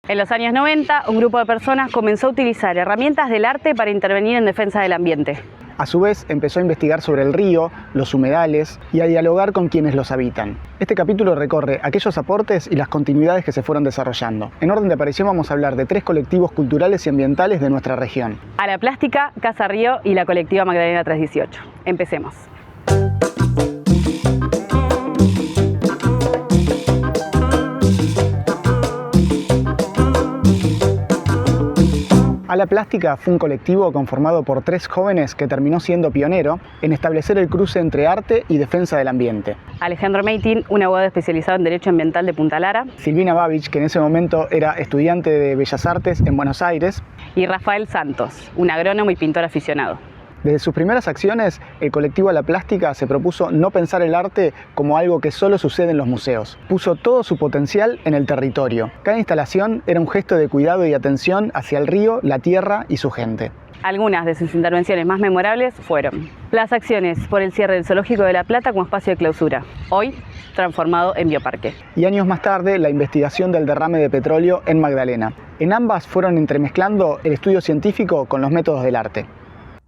En los años 90, un grupo de personas comenzó a utilizar herramientas del arte para intervenir en defensa del ambiente. A su vez, empezó a investigar sobre el río, los humedales y a dialogar con quienes los habitan. Este capítulo recorre aquellos aportes y las continuidades que se fueron desarrollando. En orden de aparición vamos a hablar de 3 colectivos culturales y ambientales de nuestra región: A la Plástica, Casa Río y la colectiva Magdalena 318. Empecemos. A la Plástica fue un colectivo conformado por 3 jóvenes que terminó siendo pionero en establecer el cruce entre arte y defensa del ambiente. Alejandro Meitin, un abogado especializado en Derecho Ambiental de Punta Lara. Silvina Babich, que en ese momento era estudiante de Bellas Artes en Buenos Aires. Y Rafael Santos, un agrónomo y pintor aficionado. Desde sus primeras acciones, el colectivo A la Plástica se propuso no pensar el arte como algo que solo sucede en los museos. Puso todo su potencial en el territorio. Cada instalación era un gesto de cuidado y atención hacia el río, la tierra y su gente. Algunas de sus intervenciones más memorables fueron las acciones por el cierre del Zoológico de La Plata como espacio de clausura, hoy transformado en bioparque. Y años más tarde, la investigación del derrame de petróleo en Magdalena. En ambas fueron entremezclando el estudio científico con los métodos del arte.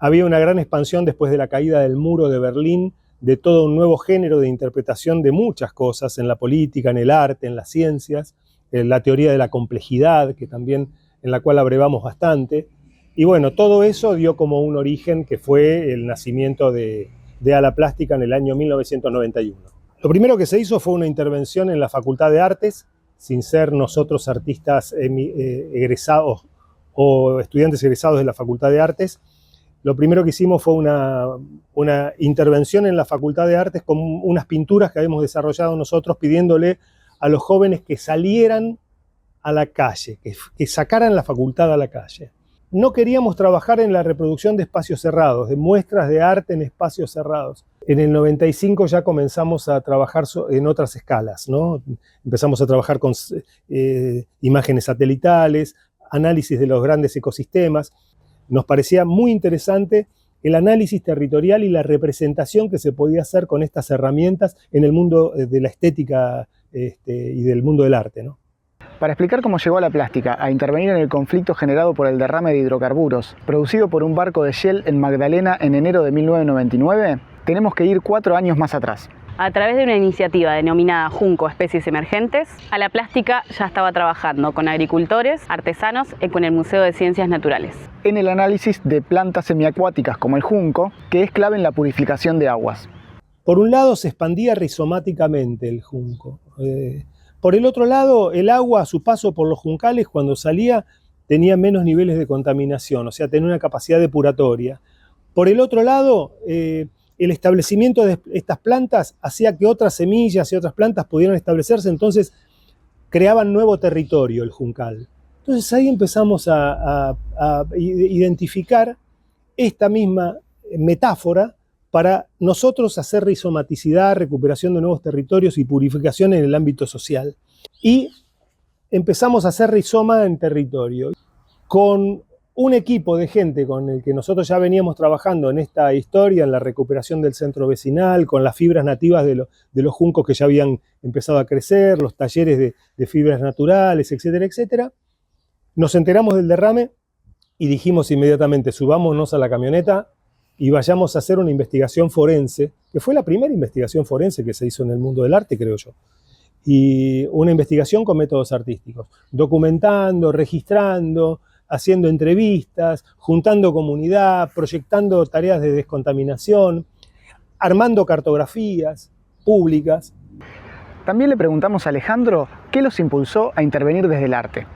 Había una gran expansión después de la caída del muro de Berlín, de todo un nuevo género de interpretación de muchas cosas, en la política, en el arte, en las ciencias, en la teoría de la complejidad, que también, en la cual abrevamos bastante. Y bueno, todo eso dio como un origen que fue el nacimiento de A la Plástica en el año 1991. Lo primero que se hizo fue una intervención en la Facultad de Artes, sin ser nosotros artistas egresados o estudiantes egresados de la Facultad de Artes. Lo primero que hicimos fue una intervención en la Facultad de Artes con unas pinturas que habíamos desarrollado nosotros, pidiéndole a los jóvenes que salieran a la calle, que sacaran la facultad a la calle. No queríamos trabajar en la reproducción de espacios cerrados, de muestras de arte en espacios cerrados. En el 95 ya comenzamos a trabajar en otras escalas, ¿no? Empezamos a trabajar con imágenes satelitales, análisis de los grandes ecosistemas. Nos parecía muy interesante el análisis territorial y la representación que se podía hacer con estas herramientas en el mundo de la estética y del mundo del arte, ¿no? Para explicar cómo llegó a la Plástica a intervenir en el conflicto generado por el derrame de hidrocarburos, producido por un barco de Shell en Magdalena en enero de 1999, tenemos que ir 4 años más atrás. A través de una iniciativa denominada Junco Especies Emergentes, A la Plástica ya estaba trabajando con agricultores, artesanos y con el Museo de Ciencias Naturales. En el análisis de plantas semiacuáticas como el junco, que es clave en la purificación de aguas. Por un lado se expandía rizomáticamente el junco. Por el otro lado, el agua a su paso por los juncales cuando salía tenía menos niveles de contaminación, o sea, tenía una capacidad depuratoria. Por el otro lado, el establecimiento de estas plantas hacía que otras semillas y otras plantas pudieran establecerse, entonces creaban nuevo territorio el juncal. Entonces ahí empezamos a identificar esta misma metáfora para nosotros hacer rizomaticidad, recuperación de nuevos territorios y purificación en el ámbito social. Y empezamos a hacer rizoma en territorio. Con un equipo de gente con el que nosotros ya veníamos trabajando en esta historia, en la recuperación del centro vecinal, con las fibras nativas de los juncos que ya habían empezado a crecer, los talleres de fibras naturales, etcétera, etcétera. Nos enteramos del derrame y dijimos inmediatamente, subámonos a la camioneta y vayamos a hacer una investigación forense, que fue la primera investigación forense que se hizo en el mundo del arte, creo yo. Y una investigación con métodos artísticos, documentando, registrando, haciendo entrevistas, juntando comunidad, proyectando tareas de descontaminación, armando cartografías públicas. También le preguntamos a Alejandro qué los impulsó a intervenir desde el arte.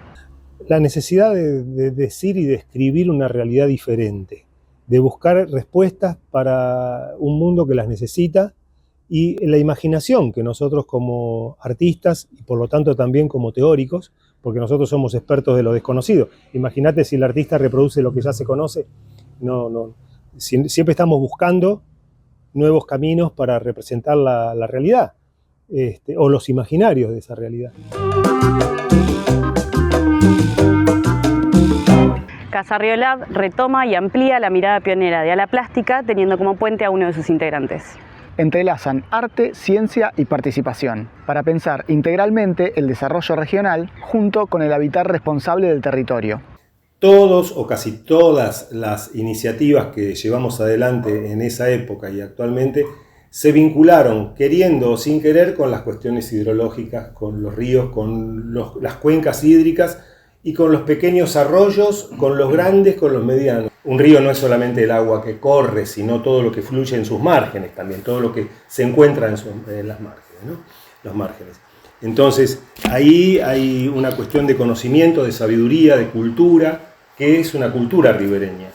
La necesidad de decir y de escribir una realidad diferente, de buscar respuestas para un mundo que las necesita y la imaginación que nosotros como artistas y por lo tanto también como teóricos, porque nosotros somos expertos de lo desconocido. Imagínate si el artista reproduce lo que ya se conoce, siempre estamos buscando nuevos caminos para representar la realidad, o los imaginarios de esa realidad. Casa Río Lab retoma y amplía la mirada pionera de Alaplástica, teniendo como puente a uno de sus integrantes. Entrelazan arte, ciencia y participación para pensar integralmente el desarrollo regional junto con el habitar responsable del territorio. Todos o casi todas las iniciativas que llevamos adelante en esa época y actualmente se vincularon, queriendo o sin querer, con las cuestiones hidrológicas, con los ríos, con las cuencas hídricas y con los pequeños arroyos, con los grandes, con los medianos. Un río no es solamente el agua que corre, sino todo lo que fluye en sus márgenes también, todo lo que se encuentra en las márgenes, ¿no? Los márgenes. Entonces, ahí hay una cuestión de conocimiento, de sabiduría, de cultura, que es una cultura ribereña.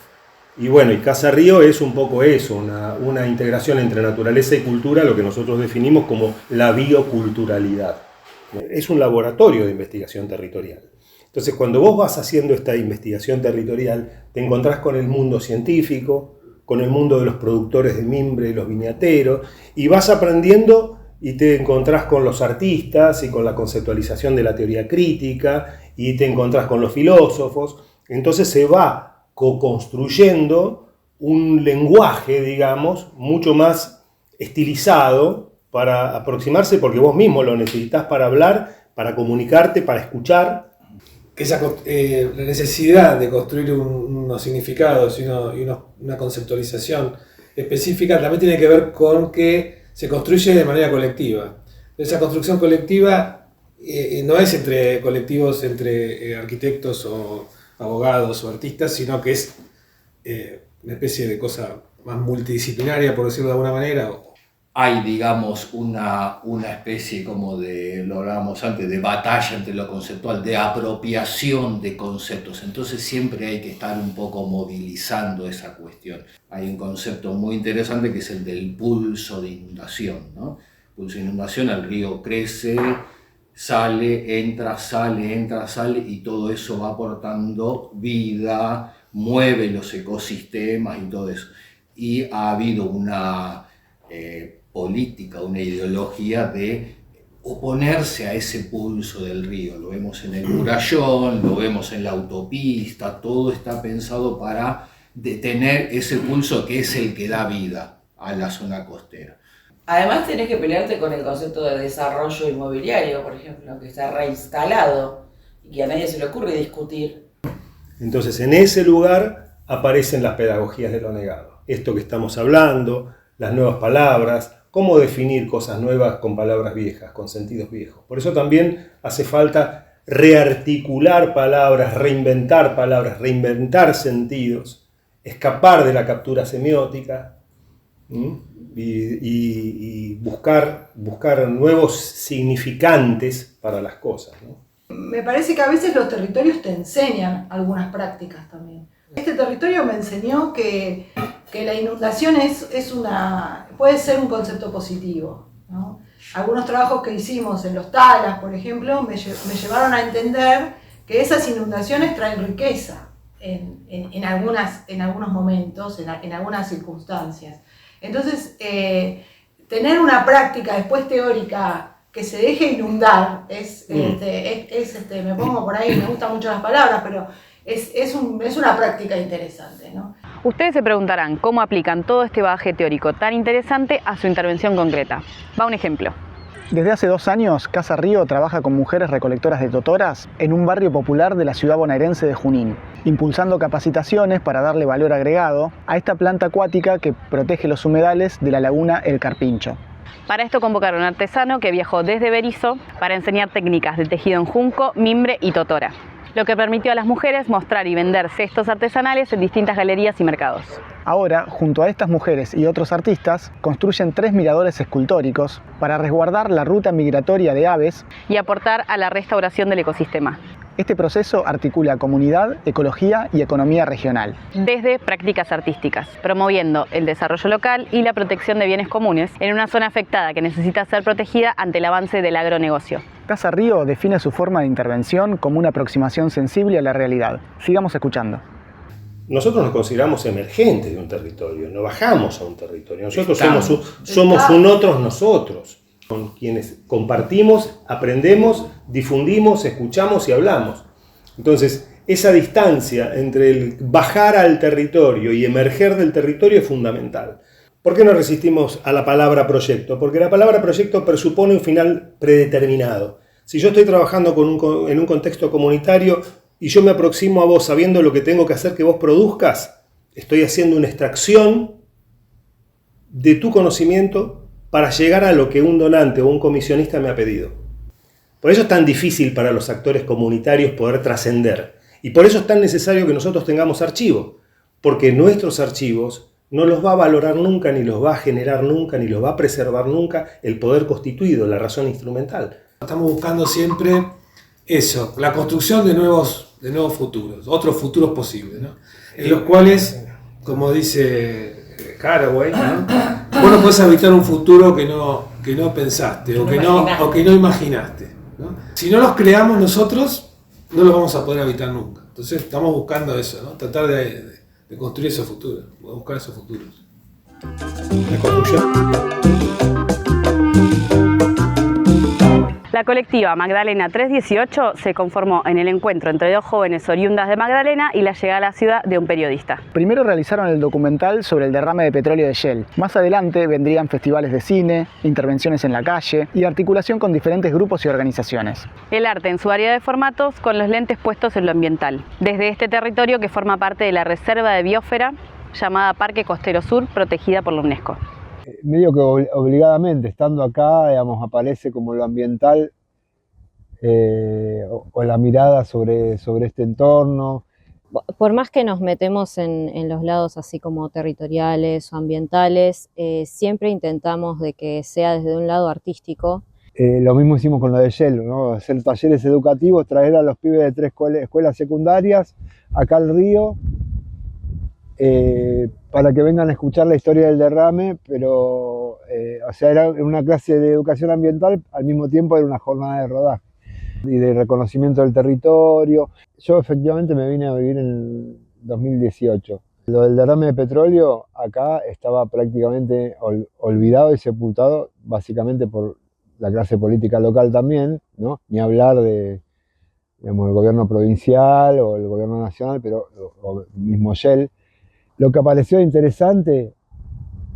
Y bueno, y Casa Río es un poco eso, una integración entre naturaleza y cultura, lo que nosotros definimos como la bioculturalidad. Es un laboratorio de investigación territorial. Entonces, cuando vos vas haciendo esta investigación territorial, te encontrás con el mundo científico, con el mundo de los productores de mimbre y los viñateros, y vas aprendiendo y te encontrás con los artistas y con la conceptualización de la teoría crítica, y te encontrás con los filósofos. Entonces se va co-construyendo un lenguaje, digamos, mucho más estilizado para aproximarse, porque vos mismo lo necesitas para hablar, para comunicarte, para escuchar. La necesidad de construir unos significados y una conceptualización específica también tiene que ver con que se construye de manera colectiva. Esa construcción colectiva no es entre colectivos, entre arquitectos o abogados o artistas, sino que es una especie de cosa más multidisciplinaria, por decirlo de alguna manera. Hay, digamos, una especie como de, lo hablábamos antes, de batalla entre lo conceptual, de apropiación de conceptos. Entonces siempre hay que estar un poco movilizando esa cuestión. Hay un concepto muy interesante que es el del pulso de inundación, ¿no? Pulso de inundación, el río crece, sale, entra, sale, y todo eso va aportando vida, mueve los ecosistemas y todo eso. Y ha habido una política, una ideología de oponerse a ese pulso del río. Lo vemos en el murallón, lo vemos en la autopista, todo está pensado para detener ese pulso que es el que da vida a la zona costera. Además tenés que pelearte con el concepto de desarrollo inmobiliario, por ejemplo, que está reinstalado y que a nadie se le ocurre discutir. Entonces, en ese lugar aparecen las pedagogías de lo negado. Esto que estamos hablando, las nuevas palabras, cómo definir cosas nuevas con palabras viejas, con sentidos viejos. Por eso también hace falta rearticular palabras, reinventar sentidos, escapar de la captura semiótica, y buscar nuevos significantes para las cosas, ¿no? Me parece que a veces los territorios te enseñan algunas prácticas también. Este territorio me enseñó que la inundación puede ser un concepto positivo, ¿no? Algunos trabajos que hicimos en los talas, por ejemplo, me llevaron a entender que esas inundaciones traen riqueza en algunos momentos, en algunas circunstancias. Entonces, tener una práctica después teórica que se deje inundar, me pongo por ahí, me gustan mucho las palabras, pero es una práctica interesante, ¿no? Ustedes se preguntarán cómo aplican todo este bagaje teórico tan interesante a su intervención concreta. Va un ejemplo. Desde hace 2 años, Casa Río trabaja con mujeres recolectoras de totoras en un barrio popular de la ciudad bonaerense de Junín, impulsando capacitaciones para darle valor agregado a esta planta acuática que protege los humedales de la laguna El Carpincho. Para esto convocaron a un artesano que viajó desde Berisso para enseñar técnicas de tejido en junco, mimbre y totora, lo que permitió a las mujeres mostrar y vender cestos artesanales en distintas galerías y mercados. Ahora, junto a estas mujeres y otros artistas, construyen 3 miradores escultóricos para resguardar la ruta migratoria de aves y aportar a la restauración del ecosistema. Este proceso articula comunidad, ecología y economía regional. Desde prácticas artísticas, promoviendo el desarrollo local y la protección de bienes comunes en una zona afectada que necesita ser protegida ante el avance del agronegocio. Casa Río define su forma de intervención como una aproximación sensible a la realidad. Sigamos escuchando. Nosotros nos consideramos emergentes de un territorio, no bajamos a un territorio. Nosotros somos un otros nosotros, con quienes compartimos, aprendemos, difundimos, escuchamos y hablamos. Entonces, esa distancia entre el bajar al territorio y emerger del territorio es fundamental. ¿Por qué no resistimos a la palabra proyecto? Porque la palabra proyecto presupone un final predeterminado. Si yo estoy trabajando en un contexto comunitario y yo me aproximo a vos sabiendo lo que tengo que hacer que vos produzcas, estoy haciendo una extracción de tu conocimiento para llegar a lo que un donante o un comisionista me ha pedido. Por eso es tan difícil para los actores comunitarios poder trascender. Y por eso es tan necesario que nosotros tengamos archivos. Porque nuestros archivos no los va a valorar nunca, ni los va a generar nunca, ni los va a preservar nunca el poder constituido, la razón instrumental. Estamos buscando siempre eso, la construcción de nuevos futuros, otros futuros posibles, ¿no? En los cuales, como dice Haraway, ¿no? Vos no podés habitar un futuro que no pensaste o que no imaginaste, ¿no? Si no los creamos nosotros, no los vamos a poder habitar nunca. Entonces estamos buscando eso, ¿no? Tratar de construir esos futuros, buscar esos futuros. La construcción. La colectiva Magdalena 318 se conformó en el encuentro entre dos jóvenes oriundas de Magdalena y la llegada a la ciudad de un periodista. Primero realizaron el documental sobre el derrame de petróleo de Shell. Más adelante vendrían festivales de cine, intervenciones en la calle y articulación con diferentes grupos y organizaciones. El arte en su variedad de formatos con los lentes puestos en lo ambiental. Desde este territorio que forma parte de la Reserva de Biosfera llamada Parque Costero Sur, protegida por la UNESCO. Medio que obligadamente, estando acá, digamos, aparece como lo ambiental o la mirada sobre este entorno. Por más que nos metemos en los lados así como territoriales o ambientales, siempre intentamos de que sea desde un lado artístico. Lo mismo hicimos con lo de Shell, ¿no? Hacer talleres educativos, traer a los pibes de 3 escuelas secundarias acá al río, para que vengan a escuchar la historia del derrame, pero o sea, era una clase de educación ambiental, al mismo tiempo era una jornada de rodaje y de reconocimiento del territorio. Yo efectivamente me vine a vivir en 2018. Lo del derrame de petróleo acá estaba prácticamente olvidado y sepultado, básicamente por la clase política local también, ¿no? Ni hablar de, digamos, el gobierno provincial o el gobierno nacional, pero o mismo Shell. Lo que pareció interesante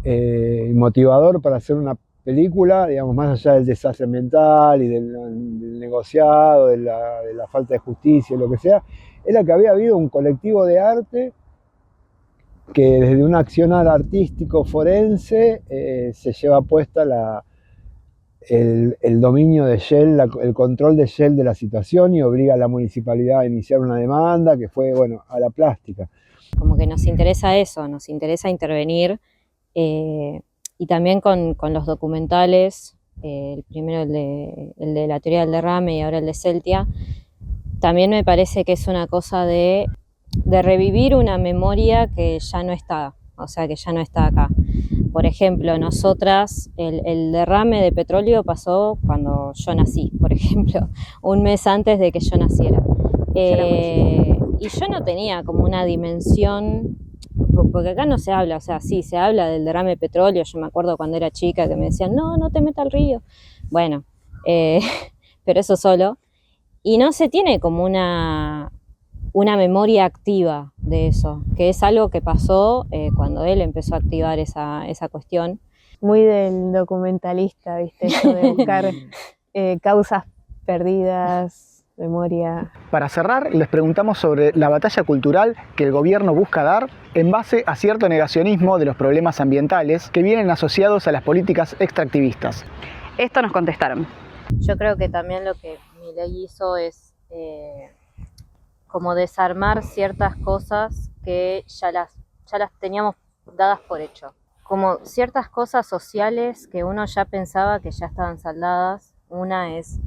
y motivador para hacer una película, digamos, más allá del desastre ambiental y del negociado, de la falta de justicia y lo que sea, era que había habido un colectivo de arte que desde un accionar artístico forense se lleva puesta el dominio de Shell, el control de Shell de la situación, y obliga a la municipalidad a iniciar una demanda que fue, bueno, a la plástica. Como que nos interesa eso, nos interesa intervenir, y también con los documentales, el primero el de la teoría del derrame y ahora el de Celtia, también me parece que es una cosa de revivir una memoria que ya no está, o sea, que ya no está acá. Por ejemplo, nosotras, el derrame de petróleo pasó cuando yo nací, por ejemplo, un mes antes de que yo naciera. Y yo no tenía como una dimensión, porque acá no se habla, o sea, sí, se habla del derrame de petróleo. Yo me acuerdo cuando era chica que me decían, no te metas al río. Bueno, pero eso solo. Y no se tiene como una memoria activa de eso, que es algo que pasó cuando él empezó a activar esa cuestión. Muy del documentalista, ¿viste? Eso de buscar causas perdidas, memoria. Para cerrar, les preguntamos sobre la batalla cultural que el gobierno busca dar en base a cierto negacionismo de los problemas ambientales que vienen asociados a las políticas extractivistas. Esto nos contestaron. Yo creo que también lo que Milei hizo es como desarmar ciertas cosas que ya las teníamos dadas por hecho. Como ciertas cosas sociales que uno ya pensaba que ya estaban saldadas. Una es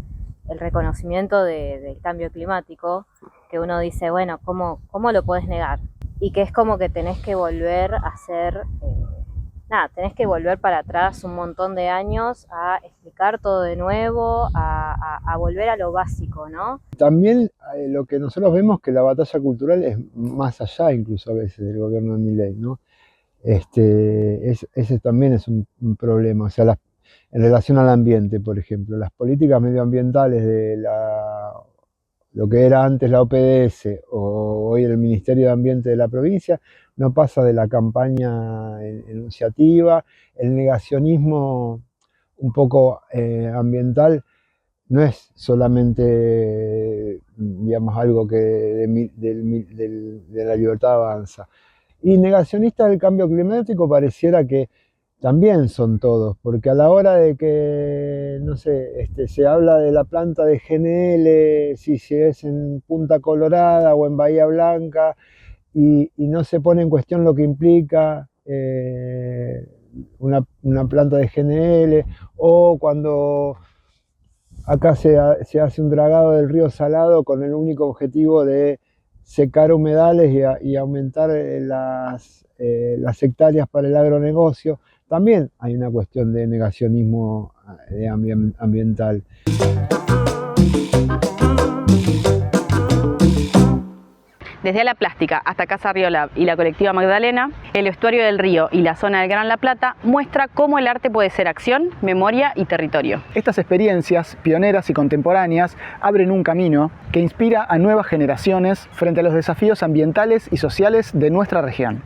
el reconocimiento del cambio climático, que uno dice, bueno, ¿cómo lo podés negar? Y que es como que tenés que volver a hacer, tenés que volver para atrás un montón de años a explicar todo de nuevo, a volver a lo básico, ¿no? También lo que nosotros vemos que la batalla cultural es más allá incluso a veces del gobierno de Milei, ¿no? Ese también es un problema, o sea, en relación al ambiente, por ejemplo, las políticas medioambientales de lo que era antes la OPDS o hoy el Ministerio de Ambiente de la provincia, no pasa de la campaña enunciativa, el negacionismo un poco ambiental no es solamente, digamos, algo que de la Libertad Avanza. Y negacionistas del cambio climático pareciera que también son todos, porque a la hora de que, no sé, se habla de la planta de GNL, si es en Punta Colorada o en Bahía Blanca, y no se pone en cuestión lo que implica una planta de GNL, o cuando acá se hace un dragado del río Salado con el único objetivo de secar humedales y aumentar las hectáreas para el agronegocio. También hay una cuestión de negacionismo ambiental. Desde La Plástica hasta Casa Riolab y la colectiva Magdalena, el estuario del río y la zona del Gran La Plata muestra cómo el arte puede ser acción, memoria y territorio. Estas experiencias, pioneras y contemporáneas, abren un camino que inspira a nuevas generaciones frente a los desafíos ambientales y sociales de nuestra región.